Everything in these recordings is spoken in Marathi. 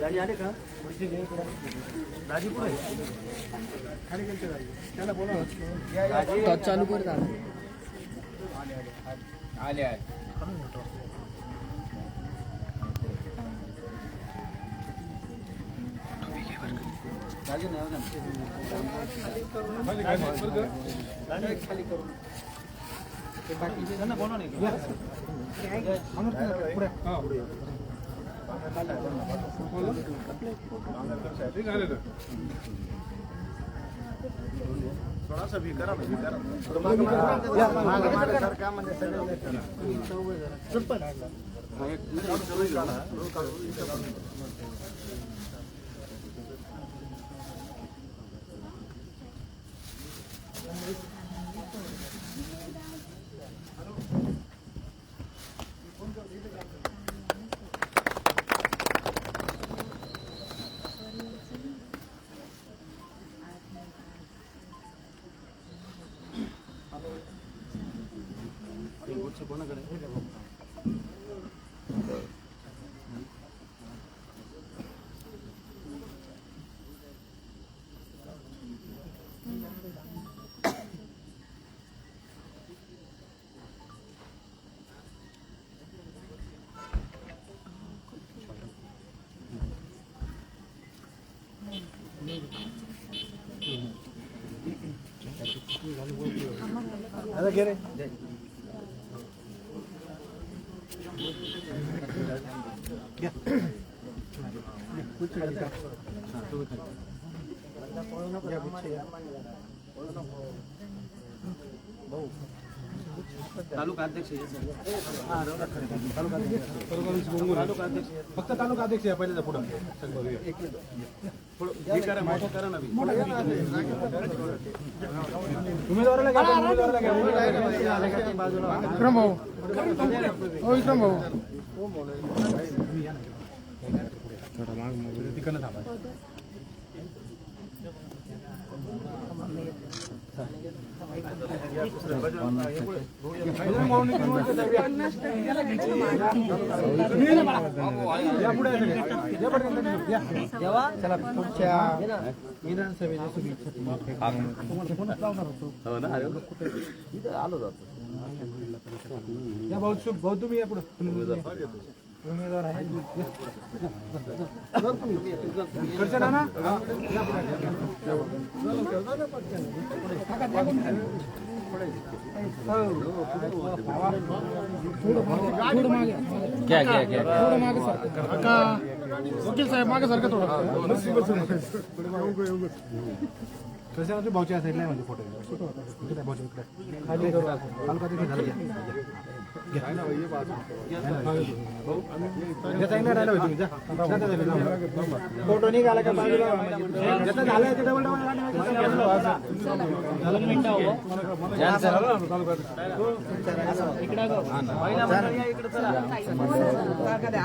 गाडी आले का राजी पुढे खाली गेलते गाडी त्याला बोला चालू कर आले आले खाली करू बाकीचे त्यांना बोलवा नाही थोडासा भी करा कोणाकडे आता घे रे तालुका अध्यक्ष फक्त तालुका अध्यक्ष आहे पहिल्याचा पुढं करा ना उमेदवाराला विक्रम भाऊ विक्रम भाऊ थोडा माग तिकडनं थांबा चला पुढच्या विधानसभेच्या शुभेच्छा आलो जातो या भाऊ तुम्ही या पुढे उमेदवार आहे वकील साहेब मागे सारखं थोडं कशाला भाऊच्या साईडला म्हणजे फोटो फोटो निघाला का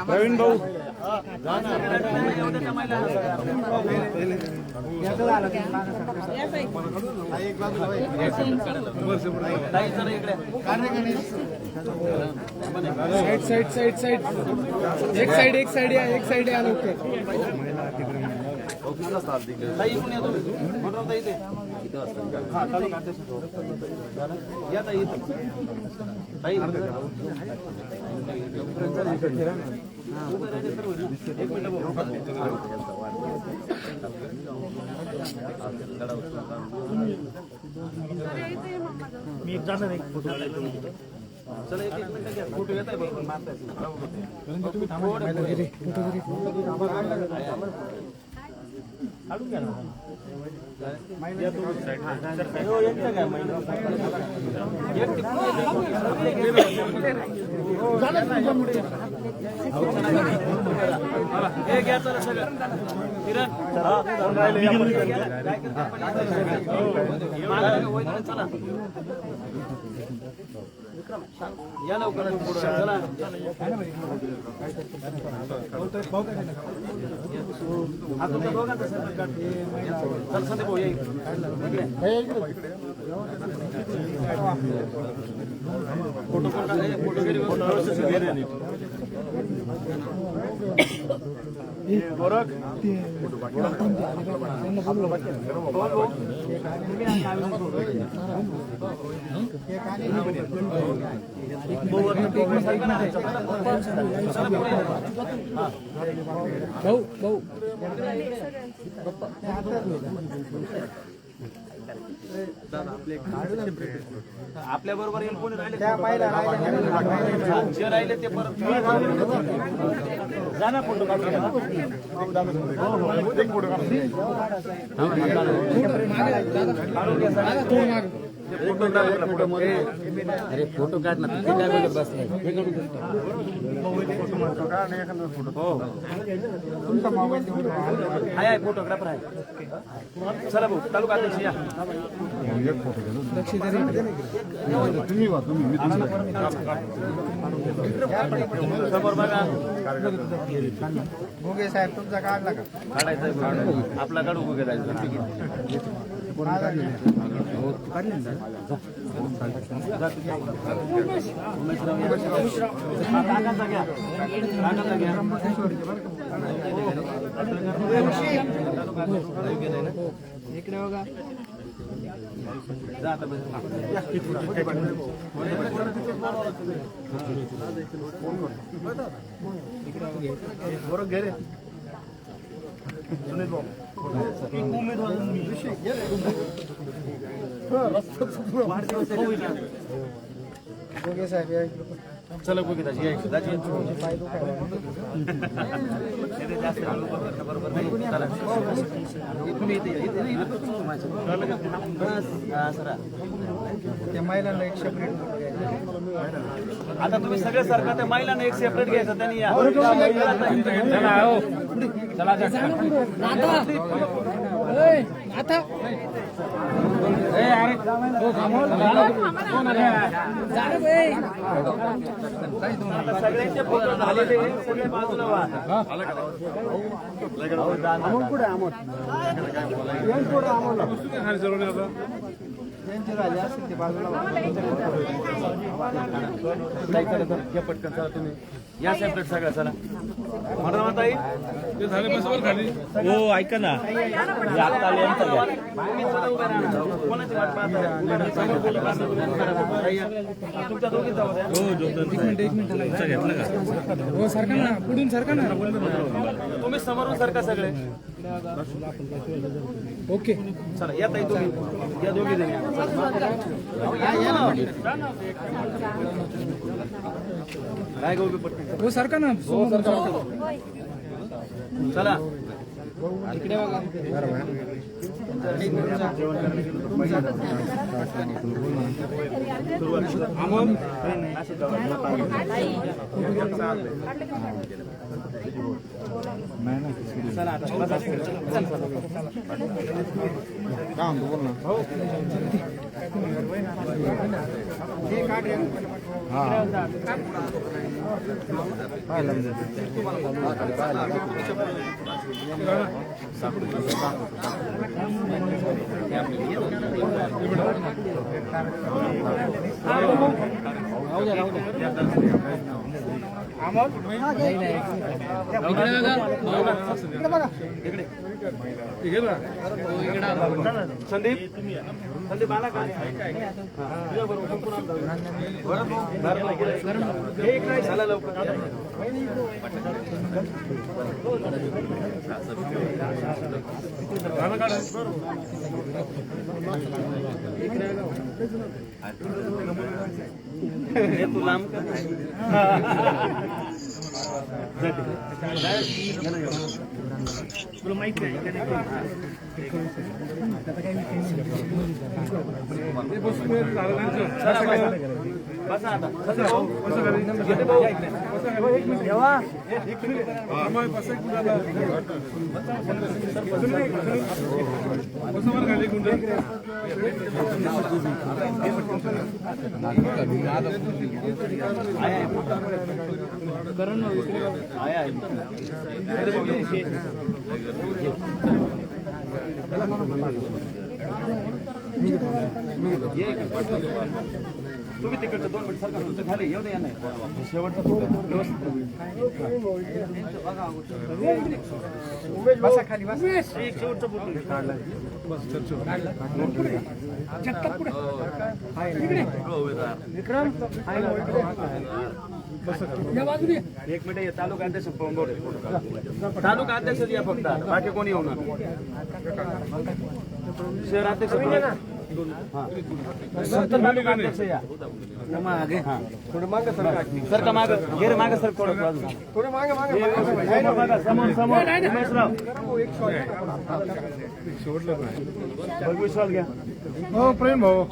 प्रवीण भाऊ साइड साइड साइड एक साइड या लवकर मी एक जाणार एक फोटो चला एक मिनिट घ्या फोटो येत आहे बरोबर मारताय तुम्ही थांबा काढून घ्या ना महिला तो साइड हो एकटा काय महिला हे घ्या चला सगळं किरण चला या लवकर पुढे चला आता तर बघा तसं चल संदीप भाऊ ये फोटो फोटो घे गोरख आपल्या बरोबर येईल कोणी राहिले जे राहिले ते परत जा ना फोटो अरे फोटो काढ ना तुझी काय बघत बसलाय आहे फोटोग्राफर आहे चला भाऊ तालुका अध्यक्ष या समोर बघा घुगे साहेब तुमचा काढला का काढायचं आपला काढू उभे इकडे बघा बरोबर घे रे सुनील भाऊ घुगे साहेब चला बघू दाजी बरोबर त्या महिलांना एक सेपरेट आता तुम्ही सगळे सरकार त्या महिलांना एक सेपरेट घ्यायचं त्यांनी या सगळ्यांचे फोटो झालेले पुढे बाजूला पटकन चला तुम्ही या सेपरेट सगळं चला म्हणा ताई ते झाले बसवर खाली हो ऐका ना कोणाची वाट तुमच्या दोघी जाऊ द्या एक मिनिट घेतलं का हो सरका ना पुढून सरका ना तुम्ही समोरून सरका सगळे ओके चला या ताई तुम्ही या दोघी जणी काय गो पटकन हो सरका ना चला इकडे बघा संदीप संदीप आला का झाला लवकर तू लांब तुला माहिती आहे बसा आता ठेवा. तुम्ही तिकडचं 2 मिनिट सरकार तुमचं खाली येऊ द्या. नाही शेवटचा बसा खाली बसा. एक शेवटचं विक्रम एक मिनिट तालुका अध्यक्ष तालुका अध्यक्ष या फक्त बाकी कोणी येणार. शहर अध्यक्ष तालुका अध्यक्ष या मागे थोडं मागे सर का मागे गेर मागे सर थोडं मागे समोर समोर उमेशराव विश्वास घ्या. हो प्रेम भाऊ.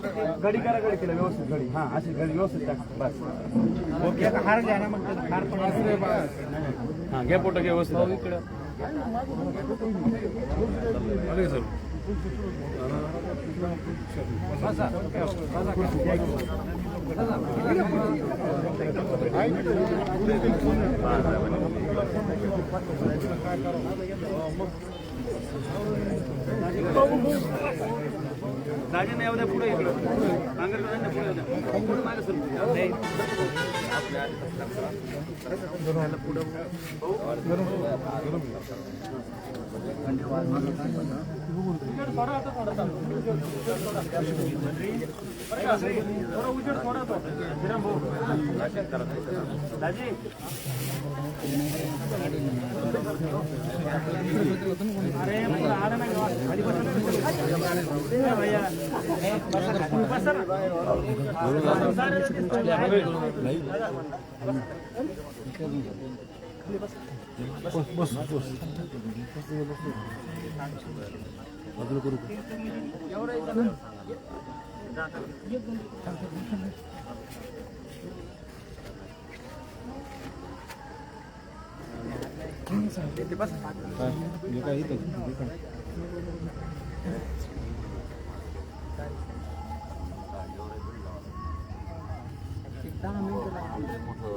घडी करा घडी केलं व्यवस्थित घडी. हा अशी घडी व्यवस्थित टाका बस. ओके हार घ्या ना मग हार पण हा घ्या फोटो घ्या व्यवस्थित इकडं. राजे नाही उद्या पुढे इकडं नांगरकरांना पुढे उद्या पुढे मागे सर दाजी अरे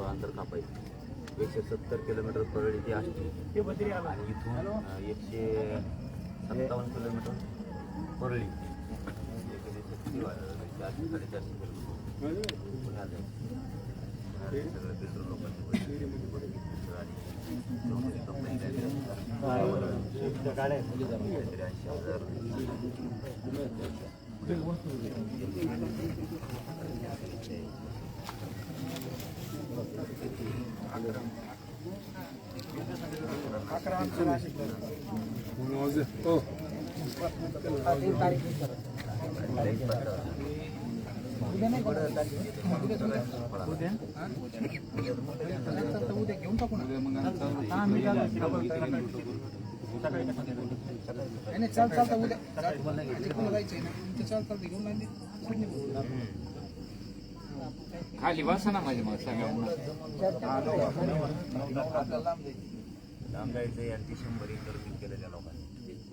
अंतर कापायचं 170 किलोमीटर परळी ती असते आणि इथून 157 किलोमीटर परळी 450 पुण्यात सगळं पेट्रोल खाली बसा ना माझ्या मग सगळ्यांना लांब जायचं आणि 100 एकर केलेल्या लोकांनी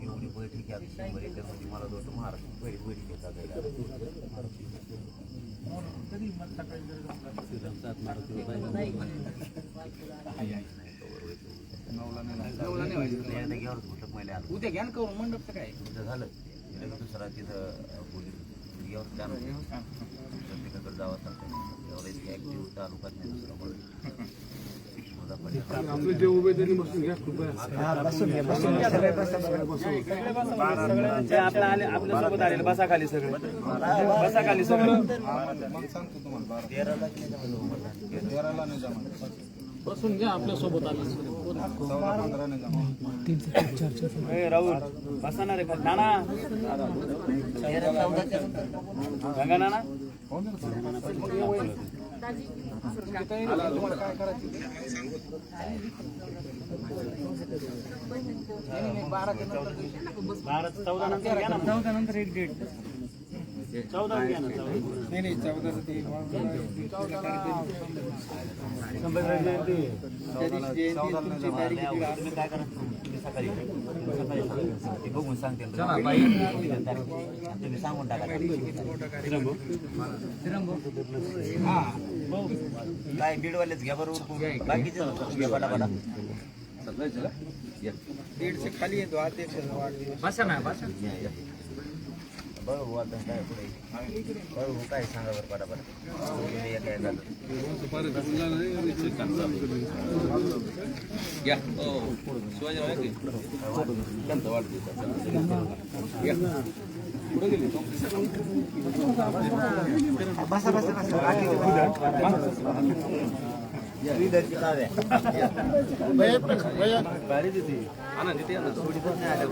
एवढी बैठक आहे 100 एकर मध्ये मला दोन महाराष्ट्र बैठक येतात उद्या घ्या करून मंडपचं काय झालं दुसरा तिथं प्रत्येकाकडे जावं सांगतो एवढं ऍक्टिव्ह तालुक्यात नाही दुसरं आपले जे उभे त्यांनी बसून घ्या आपल्या आले आपल्या सोबत आलेले बसा खाली सगळे बसा खाली सगळे बसून घ्या आपल्या सोबत आले राहुल बसणार आहे नाना गंगा नाना भारत 14 नंतर एक डेट 14 घ्या ना 14. नाही नाही 14 ते संभाजीराव जयंती. तुमची तारीख किती आहे? तुम्ही काय करा तुम्ही सकाळी सांगा. ते बघून सांगते तुम्ही सांगून टाका. काय बीडवालेच घ्या बरोबर बाकीचे घ्या पटापटा. 150 खाली येतो अध्यक्ष बसा ना बसा. बरोबर आता काय पुढे बरोबर काय सांगा बरं पटापट. तुम्ही एक आहे झालं. या शिवाजीराव या की त्यांचा वाढदिवस या पुढे गेली बसा बसा बसा. श्रीधरची काव्या भारी देते. आणा तिथे या ना सोडीतच नाही आल्या.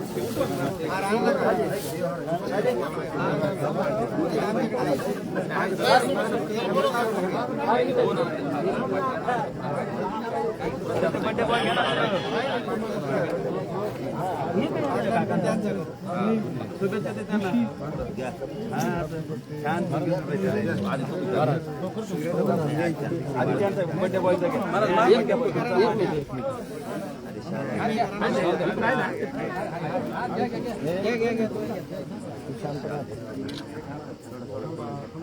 शुभेच्छा देताना छान आधी त्यांचा बड्डे बॉयचा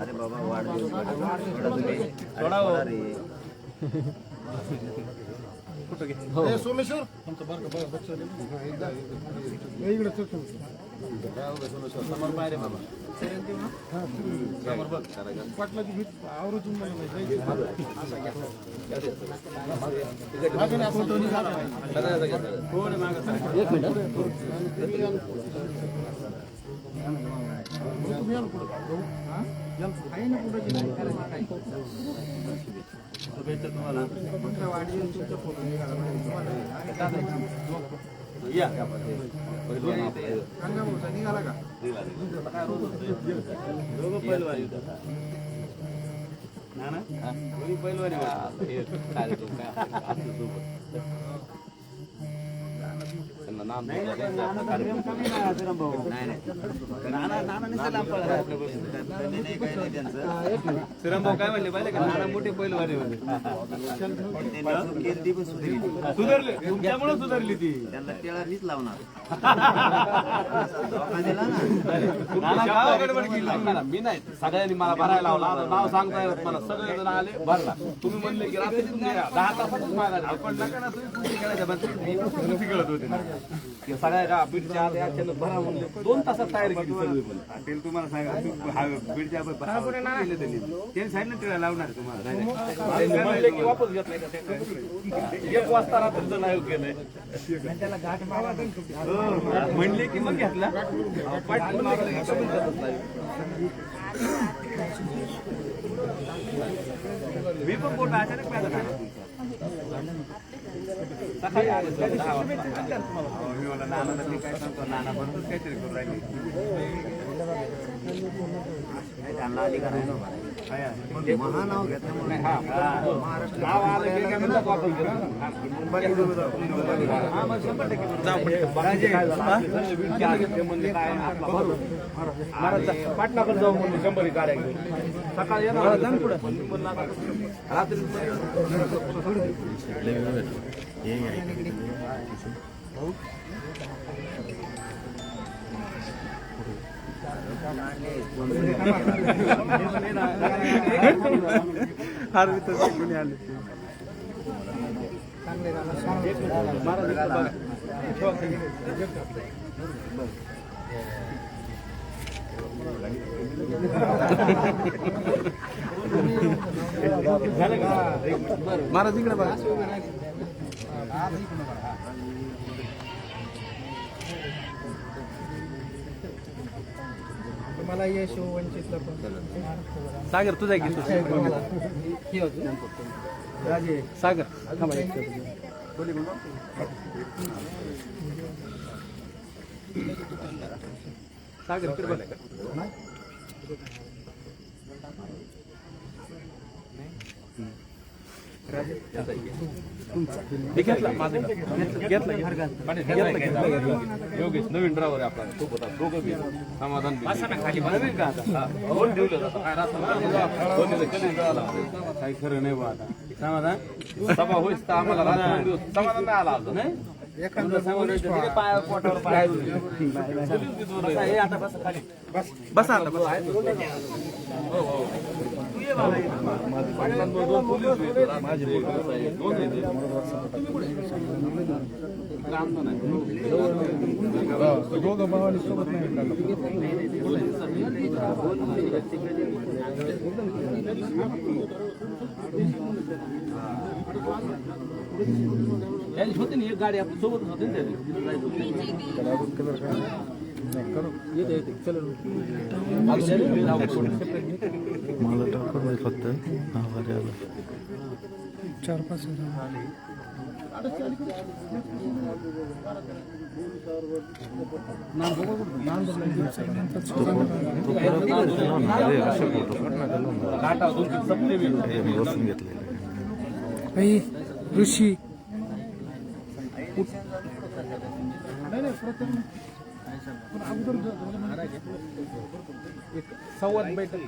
अरे बाबा वाढदिवस सोमेश्वर इकडे समोर बाहेर बाबा पाटलाची भीत आवरून शुभेच्छा तुम्हाला. निघाला का दोघं पहिलवान ना ना दोन्ही पहिलवान नाम नाही श्रीरामभाऊ काय म्हणले पाहिजे का नाना मोठे पहिलवान सुधारले तुमच्यामुळे सुधारली ती. त्यांना टेळा मीच लावणार. मी नाही सगळ्यांनी मला भरायला लावला. नाव सांगता येत मला सगळे जण आले भरला. तुम्ही म्हणले की रात्री 10 तासातच मागायला आपण नका ना तुम्ही खेळायच्या खेळत होते सगळ्या बीडच्या आत अचानक भरा म्हणले 2 तासात तयारी केली सगळी. पण तेल तुम्हाला सांगा बीडच्या त्यांनी साईडनं टिळा लावणार तुम्हाला. म्हणले की वापस घेत नाही 1 वाजता रात्रीचं लाईव्ह केलंय. म्हणले की मग घेतला. मी पण पोट अचानक पैदा सकाळी आले मी मला नाना मी काय सांगतो नाना बरोबर काहीतरी करू राहिले. त्यांना आली का नाही महानाव घेतल्यामुळे नाव आलं की काय म्हणतात वापस घेतो. पाटणाकडे जाऊ म्हणून 100 गाड्या घेऊन सकाळी येणार रात्री महाराज इकडे बघा. मला यश वंचितला पण सागर तुझा की राजे सागर सागर हे घेतला माझं घेतलं योगेश नवीन ड्रायव्हर आहे आपला सोबत दोघं बी समाधान नवीन का आता फोन ठेवलं काय काही खरं नाही बा आता समाधान सभा होईस तर आम्हाला रात्र दिवस समाधान नाही आला अजून नाही पाया पोटावर पाय आता बस खाली बस आता दोघं भावानी सोबत नाही होती ना एक गाडी आपल्या सोबत होती मला टाकून फक्त 4-5 बसून घेतलेले ऋषी संवाद बैठक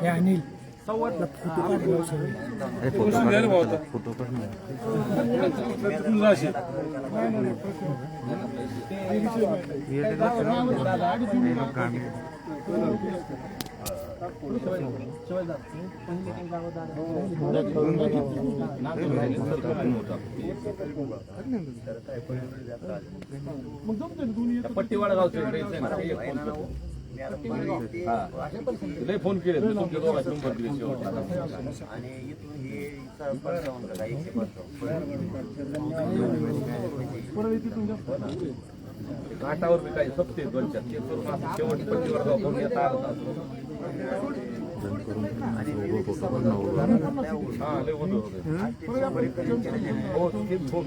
अनिल फोटो काढणार पट्टीवाडा गावचे लय फोन केले तुमच्या दोघांचे नंबर दिले आणि इथून हे घाटावर बी काही सप्ते दोन चार ते करून असं शेवट पट्टीवाडा गाव फोन येता हा लय होतं हो ते फोन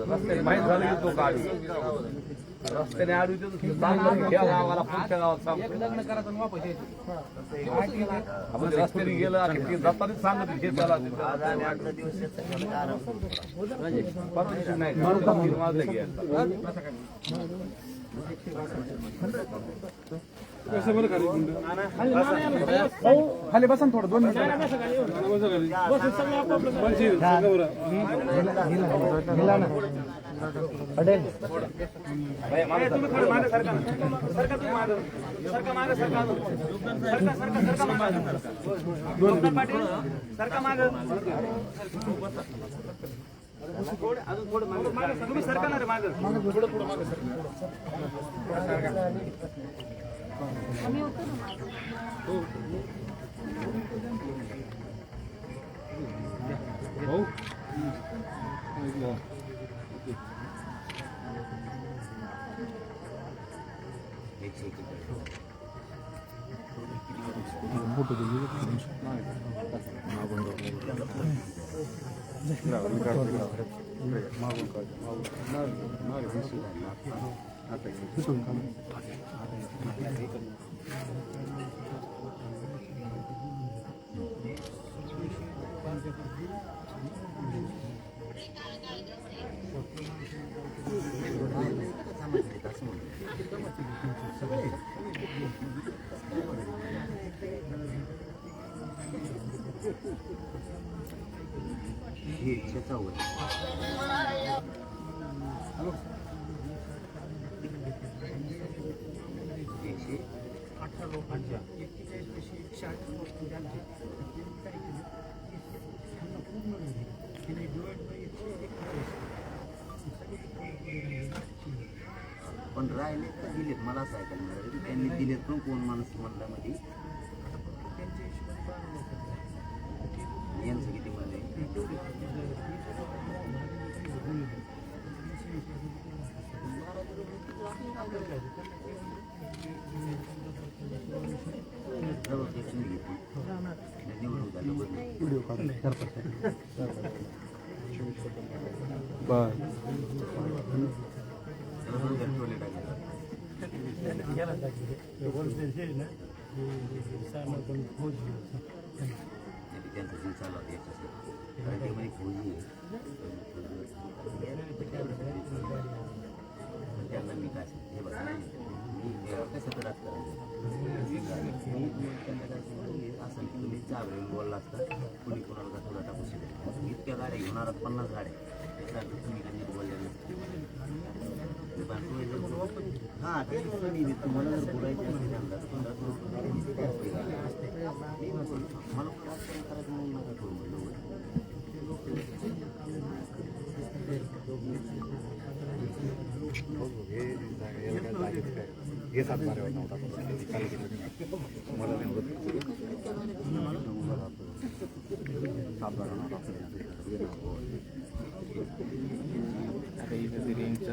रस्त्याने माहीत झालं की तो गाडी रस्त्याने आडवी त्या गावाला पुढच्या गावात लग्न करायचं वापस आपण रस्त्याने गेलं जाताना सांगत हे चला नाही वाजले खाली बसा थोडं 2 मिनिटं अजून थोडं तुम्ही सरकारणार मागं थोडं पुढं मागं पण राहिले तर दिलेत मला असं ऐकायला मिळालं की त्यांनी दिलेत पण कोण माणूस मंडळामध्ये यांचं किती मध्ये बर त्यांचं जीव चालू होता याच्यासाठी. कारण ते म्हणे फौजी आहे. पण त्यांना मी काय सांगतो, हे बघा नाही, मी कसं राजकारण मी त्यांना काय सांगितलं, असं नाही, तुम्ही चाबरेल बोलला असता कुणी कोणाला का थोडा टाकू शकत. इतक्या गाड्या घेऊन आलात, 50 गाड्या, त्याचा अर्थ तुम्ही काही नीट बोलले नाही. हां ते नाही, तुम्हाला जर बोलायचे असेल त्यांना तर 15 मला राजकारण करायचं म्हणून नका करू म्हणलं. हे सातबारा नव्हता मला नाही होत सातबारा नव्हता. आता इथे रेंजचा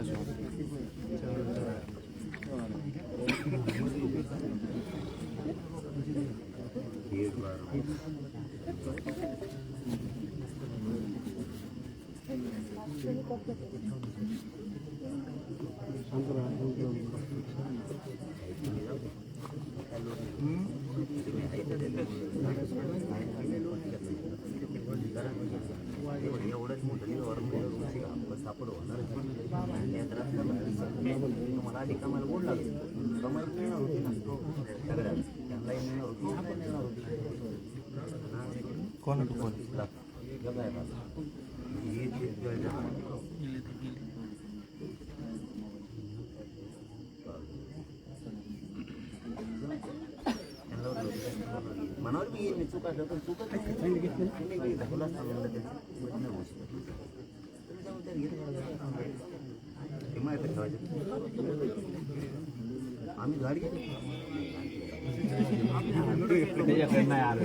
एवढंच मोठं सापड होणार मला आधी कामाला बोल लागेल, कमाई मिळणार होती ना सगळ्या, त्यांनाही मिळणार होती, आपण मिळणार होती. कोण मनावर मी येईल, चुका असलं तर चुकत आम्ही गाडी नाही आलं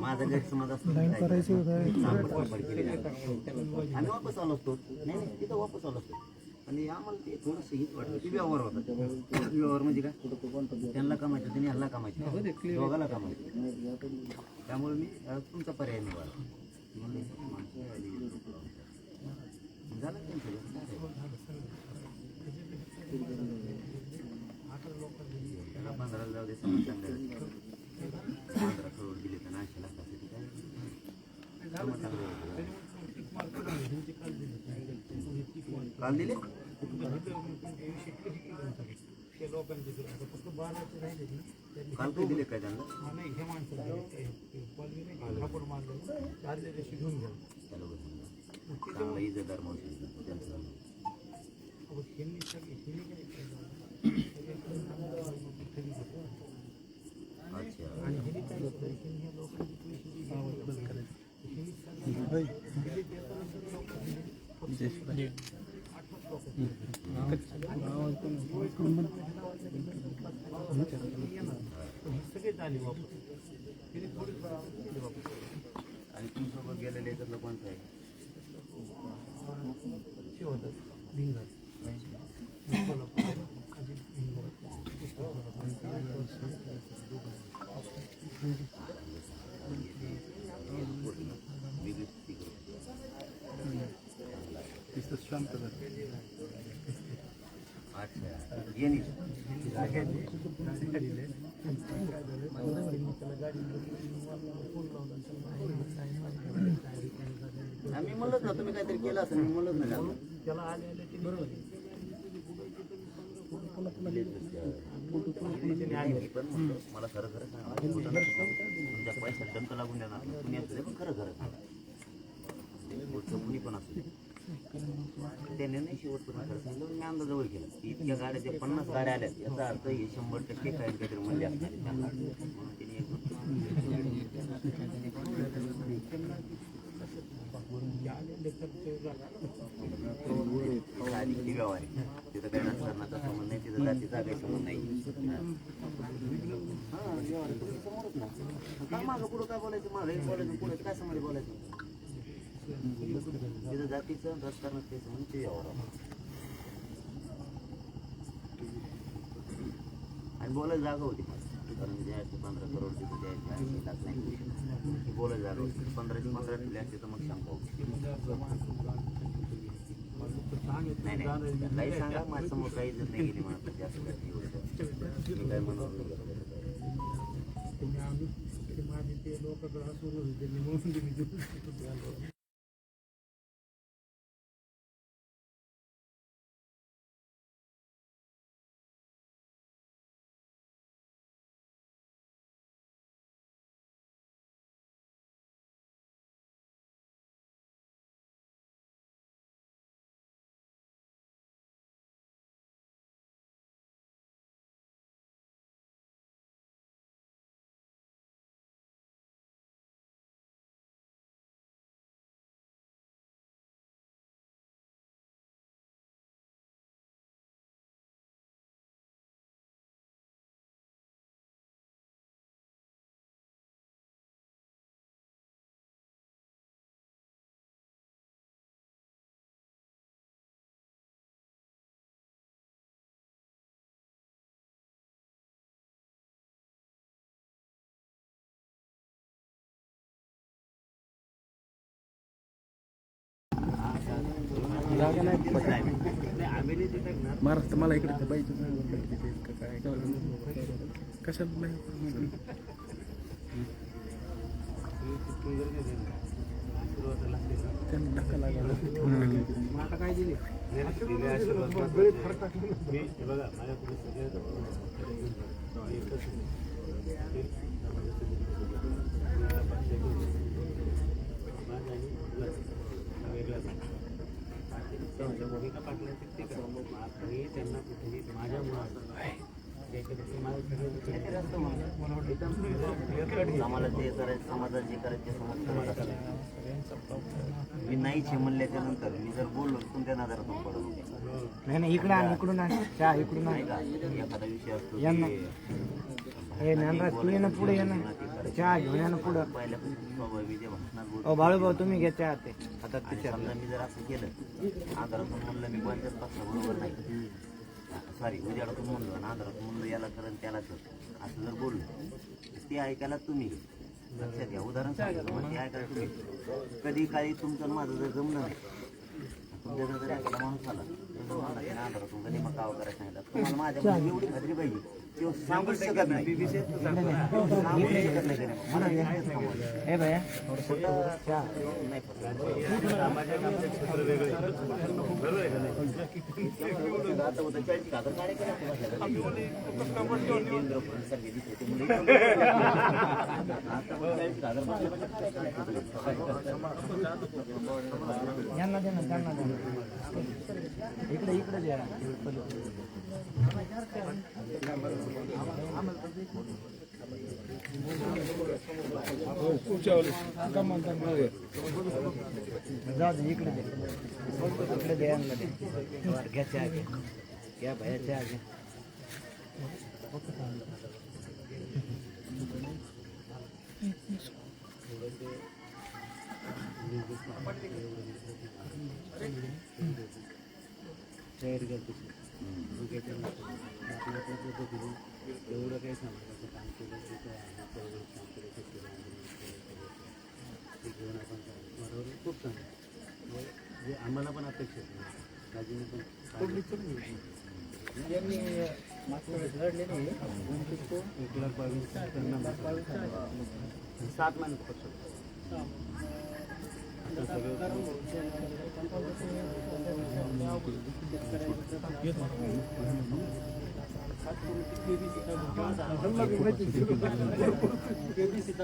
माझा गैरसमज असतो, आम्ही वापस आलो असतो. नाही नाही, तिथं वापस आलो असतो. आणि आम्हाला ते थोडंसं हीच वाटतं की व्यवहार होता. व्यवहार म्हणजे काय, त्यांना कमायचं त्यांनी ह्याला कमायचं, दोघाला कमायचं. त्यामुळे मी तुमचा पर्याय निवडला. झालं त्यांचं त्याला 15 जाऊ दे, समज चांगलं 15 करोड दिले तर 80 लाखासाठी काय काल दिले काल काही दिले काय त्यांना चांगला इज्जतदार माणूस त्यांचं. आणि तुमच्यासोबत गेलेले याच्यातलं कोणतं आहे? आम्ही म्हणलंच ना, तुम्ही काहीतरी केलं असं मी म्हणलंच नाही. पण मला खरं खरं सांगा, तुमच्या पैशात दंत लागून देणार नाही. कुणी असू दे, पण खरं खरं सांगा. पुढचं कुणी पण असू दे, त्याने नाही शेवटपर्यंत खरं सांगितलं. मी अंदाजावर केलं, इतक्या गाड्या त्या 50 गाड्या आल्या, याचा अर्थ हे 100% काहीतरी म्हणजे असणार त्यांना. म्हणून त्यांनी साधी व्यवहार आहे. तिथं काही राजकारणाचा संबंध नाही, तिथं जातीचा काही संबंध नाही. काय मागं पुढं काय बोलायचं, मागे बोलायचं, पुढे काय समज बोलायचं. तिथं जातीचं राजकारणाचं काही संबंध ते व्यवहार आणि बोलायला जागा होती मला. कारण द्यायचं 15 करोड तिथं द्यायचं 80 लाख नाही बोलायला जागा होती. 15चे 15 ठेवले असते तर मग शंका होती. नाही काही सांगा, माझ्यासमोर काही जर नाही गेली म्हणा जास्त मी काय म्हणून महाराष्ट्र मला इकडे पाहिजे कशाला नाही त्यांना धक्का लागला. आता काय दिले बघा माझ्याकडे भूमिका पाटलांची ते त्यांना कुठेही माझ्या आम्हाला जे करायचं समाजात जे करायचे समाज मी नाहीच हे म्हणल्याच्या नंतर मी जर बोललो तुमच्या नादारातून पडून नाही इकडे आण, इकडून आण, चहा इकडून आण. एखादा विषय असतो यांना हे ज्ञानराज तू ये ना पुढे ये ना, चहा घेऊन या ना पुढं. पहिल्यापासून स्वाभाविक जे भाषणात बोलतो ओ बाळू भाऊ तुम्ही घ्या चहा ते आता आणि समजा मी जर असं केलं आधारातून म्हणलं मी कोणत्याच पक्षाबरोबर नाही, सॉरी उद्याडातून म्हणलं आणि आधारातून म्हणलं याला कर आणि त्याला कर असं जर बोललो ते ऐकायला तुम्ही लक्षात घ्या. उदाहरण सांगितलं म्हणजे ऐकायला तुम्ही कधी काही तुमचं माझं जर जमलं नाही तुमच्याकडे जर ऐकायला माणूस आला तर मला त्याने आधारातून कधी मग काव करायला सांगितलं तुम्हाला माझ्या एवढी खात्री पाहिजे तेव्हा सांगूच शकत नाही, सांगूच शकत नाही मला हे भैया चहा नाही आता होतं 40,000 कार्यक्रम केंद्र सगळे दिसले ते मुली आता 40,000 यांना दे ना, त्यांना दे ना. इकडे इकडे द्या जाऊ दे इकडे दे, इकडे दे यांना दे. घ्या चहा घ्या, घ्या भैया चहा घ्या. तयारी करते एवढं काही सांगायचं काम केलं बरोबर खूप चांगलं जे आम्हाला पण अपेक्षा आहे राजीने पण यांनी मागच्या वेळेस लढले नाही 1,22,000 त्यांना 7 महिन्यात पक्ष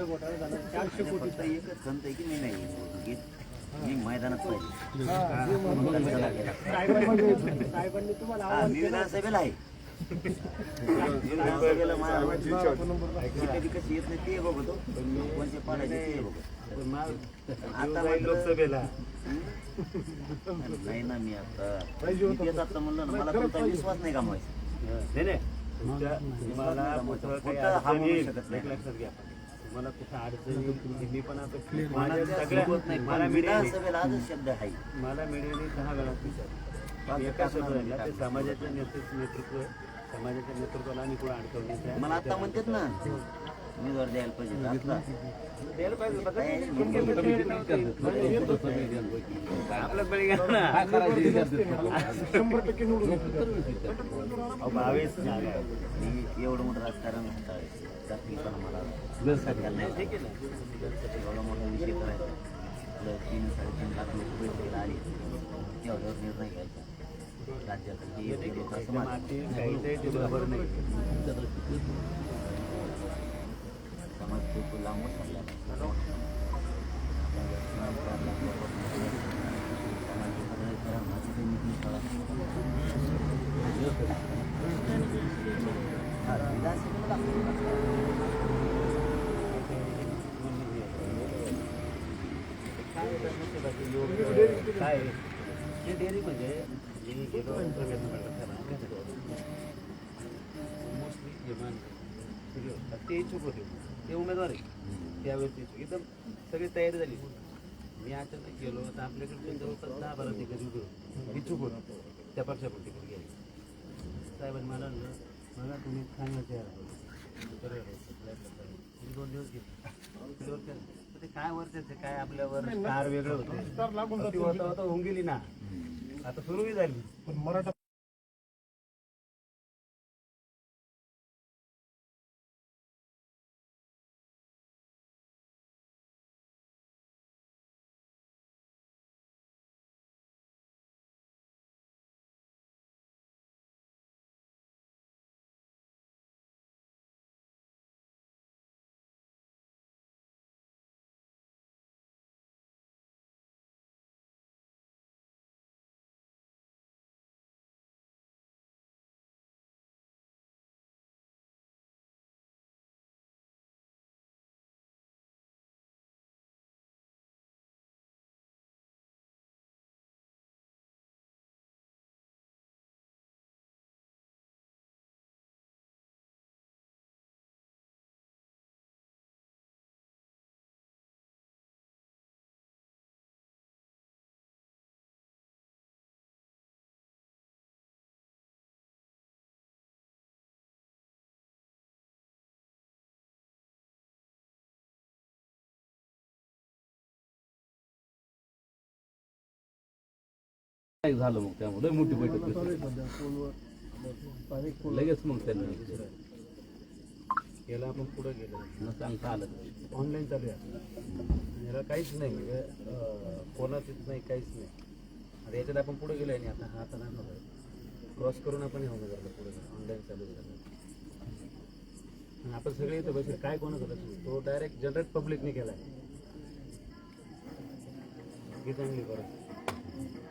घोटाळा झाला 400 कोटी एकच संत आहे की मी नाही मी मैदानात पाहिजे साहेबांनी तुम्हाला मी विधानसभेला आहे विधानसभेला कशी येत नाही ते बघतो कोणते पाडायचे ते बघतो आता लोकसभेला नाही ना मी आता तेच आता म्हणलं ना मला तुमचा विश्वास नाही गमवायचा. नाही नाही तुम्हाला कुठं काही अडचण येईल, एक लक्षात घ्या. तुम्हाला कुठं अडचण येईल मी पण आता माझ्या सगळ्या मला मीडियाने विधानसभेला आजच शब्द आहे. 10 वेळा विचारलं. एका शब्दाला ते समाजाचं नेतृत्व समाजाच्या नेतृत्वाला आणि कुठं अडचण नाही. मला आता म्हणतात ना उमेदवार द्यायला पाहिजे आता द्यायला पाहिजे आपल्याच बळी घ्या ना. अहो, 22 जागा आहे. मी एवढं मोठं राजकारण जातीपणा मला ठीक आहे ना. एवढा मोठा विषय करायचा. आपलं 3-3.5 लाख लोक बैठकीला आले एवढ्यावर निर्णय घ्यायचा राज्यासाठी असं माझं. खबर नाही. समाज खूप लांबच चालला काय हे डेअरी म्हणजे मी गेलो मोस्टली ते इच्छुक होते, ते उमेदवार आहे त्यावेळेस इच्छुक एकदम सगळी तयारी झाली. मी अचानक गेलो तर आपल्याकडे जवळपास 10-12 ठिकाणी उभे इच्छुक होतो त्या पक्षापुरती गेले. साहेबांनी मला मला तुम्ही चांगलं तयार 2 दिवस गेले. ते काय वरते काय आपल्यावर स्टार वेगळं होतं होता होऊन गेली ना. आता सुरूही झाली पण मराठा झालं. मग त्यामुळे मोठी बैठक लगेच मग त्यांना याला आपण पुढे गेलो सांगता आलं ऑनलाईन चालू आहे. याला काहीच नाही म्हणजे कोणाचंच नाही काहीच नाही. आता याच्यात आपण पुढे गेलो आणि आता हा आता क्रॉस करून आपण येऊ नका पुढे ऑनलाईन चालू झालं. आपण सगळे इथं बसले काय कोणाचा तो डायरेक्ट जनरल पब्लिकने केलाय ही चांगली परत.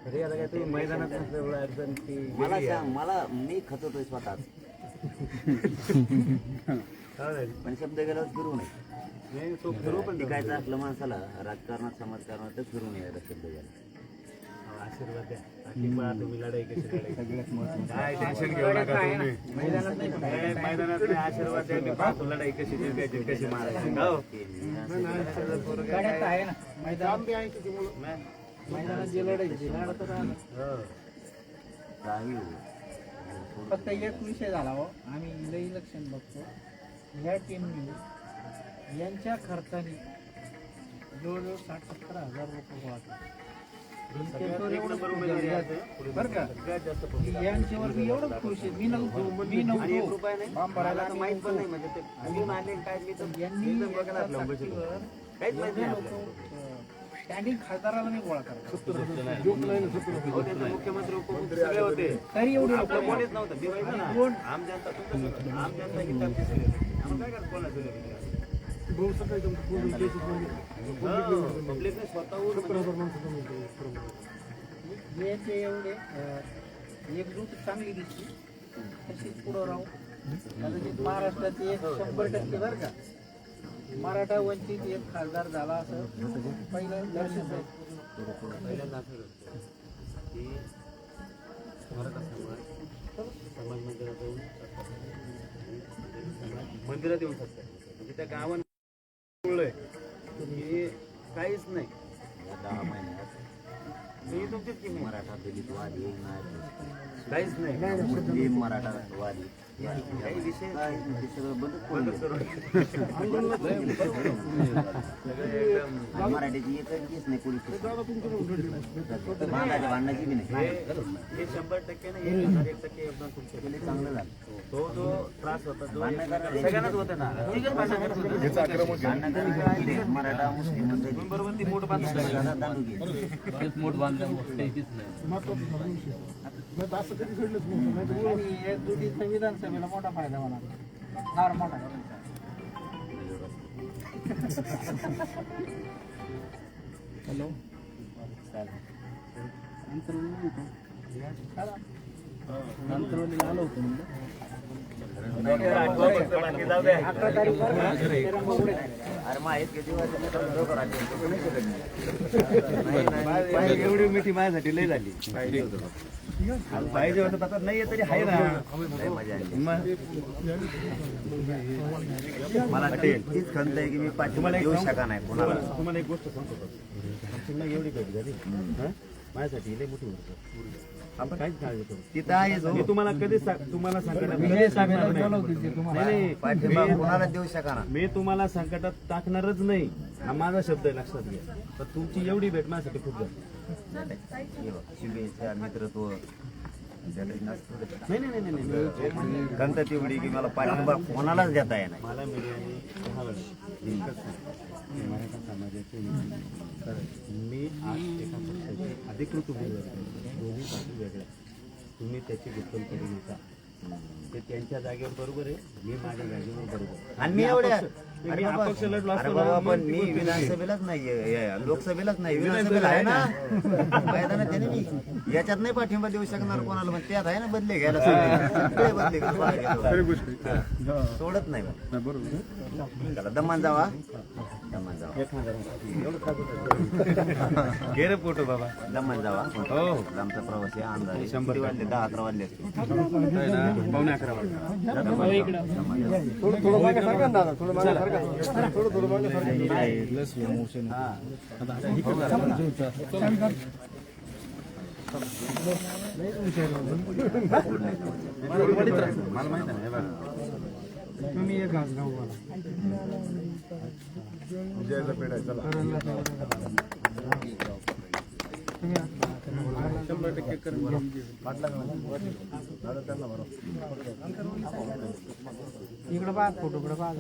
अरे आता काय तुम्ही मैदानात नसल्यामुळे अडचण ती मला सांग मला मी खचतोय स्वतः पण शब्द गेल्यावर फिरू नये. नाही तो फिरू पण टिकायचं असलं माणसाला राजकारणात समाजकारणात तर फिरून यायला शब्द गेला. आशीर्वाद द्या. बाकी पहा तुम्ही लढाई कशी लढाई काय टेन्शन घेऊ नका तुम्ही. मैदानात नाही आशीर्वाद द्या. मी पाहतो लढाई कशी जिंकायची कशी मारायची. मैदानात जे लढायची काही फक्त एक विषय झाला हो. आम्ही लई इलेक्शन बघतो ह्या टीमने यांच्या खर्चाने जवळजवळ 60-70 हजार रुपये गोळा बरं का. यांच्यावर मी एवढं खुश आहे. मी नव्हतो फॉर्म भरायला माहित पण नाही म्हणजे ते मारले काय मी तर यांनी काहीच माहित नाही. स्टँडिंग खासदाराला मी गोळा करतो मुख्यमंत्री उपमुख्यमंत्री सगळे होते तरी एवढी आपलं कोणीच नव्हतं. मी माहिती ना आम जनता तुमचं आम जनता ही टर्की सगळे आपण काय करत कोणाचं पब्लिकने स्वतःहून याचे एवढे एकजूट चांगली दिसली तशीच पुढं राहू. महाराष्ट्रात 100% बरं का मराठा वंचित एक खासदार झाला असं पहिलं लक्षच आहे. पहिल्यांदा असं घडतं की मराठा समाज मंदिरात जाऊन मंदिरात येऊन सत्कार म्हणजे त्या गावांना की काहीच नाही या 10 महिन्यात ही तुमचीच किंमत मराठा दलितवादी काहीच नाही मराठावादी काही विषय सगळं बंदच करून मराठीची एकच केस नाही पोलीस भांडणाची बी नाही हे 100% नाही 1% योगदान तुमच्या चांगलं झालं तो जो त्रास होता जो सगळ्यांनाच होतं ना मराठा मुस्लिम बरोबर ती मोठ आणि एकजुटीचा विधानसभेला मोठा फायदा होणार, फार मोठा. हॅलो अंतरवलीला आलो होतो म्हणलं. 11 तारीख एवढी मिठी माझ्यासाठी लय झाली पाहिजे होतं आता नाही तरी आहे ना. मला तीच खंत आहे की मी पाठिंबा देऊ शका नाही कोणाला. तुम्हाला एक गोष्ट सांगतो एवढी भेट झाली माझ्यासाठी लय मोठी गोष्ट. आपण काहीच काळजी करू तिथं आहे मी तुम्हाला कधी तुम्हाला संकटात पाठिंबा कोणाला देऊ शका ना. मी तुम्हाला संकटात टाकणारच नाही हा माझा शब्द आहे, लक्षात घ्या. तर तुमची एवढी भेट माझ्यासाठी खूप झाली. शुभेच्छा मित्रत्व नाही नाही नाही नाही खंत तेवढी की मला पाठिंबा कोणालाच देता येणार. मला मीडियाने 6 वेळा मराठा समाजाचे मी आज एका पक्षाचे अधिकृत उमेदवार दोन्ही पार्टी वेगळ्या तुम्ही त्याची गुप्तम करून येता ते त्यांच्या जागेवर बरोबर आहे, मी माझ्या जागेवर बरोबर. आणि मी एवढ्या मी अपक्ष लढलो अरे असतो बाबा ना, पण मग मी ती गोष्ट विधानसभेलाच नाही लोकसभेलाच नाही विधानसभेला आहे ना मैदानात त्याने मी याच्यात नाही पाठिंबा देऊ शकणार कोणाला. पण त्यात आहे ना बदले घ्यायला सगळे बदले घ्यायला सोडत नाही मग. त्याला दमान जावा दमान जावा घे रे फोटो बाबा. दमान जावा. हो आमचा प्रवास आहे अंदाजे 100 वाजले 10-11 वाजले असतील. 11:45 वाजता. थोडं मागे सरका ना दादा, थोडं मागे सरका. थोडं मागे मला माहित आहे बघा तुम्ही एक घास गाऊ मला. इकडे पाहा फोटोकडे पाहा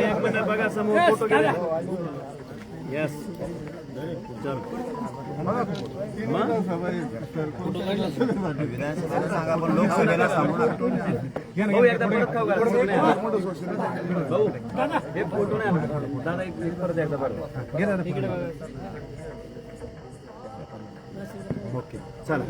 एक मिनिट बघा समोर फोटो घ्या. यस विधानसभेला सांगा पण लोकसभेला सांगू नका. भाऊ एकदा परत खाऊ घाला. भाऊ हे फोटो नाही आला. दादा एक परत एकदा बरं घे दादा इकडे बघा. ओके चला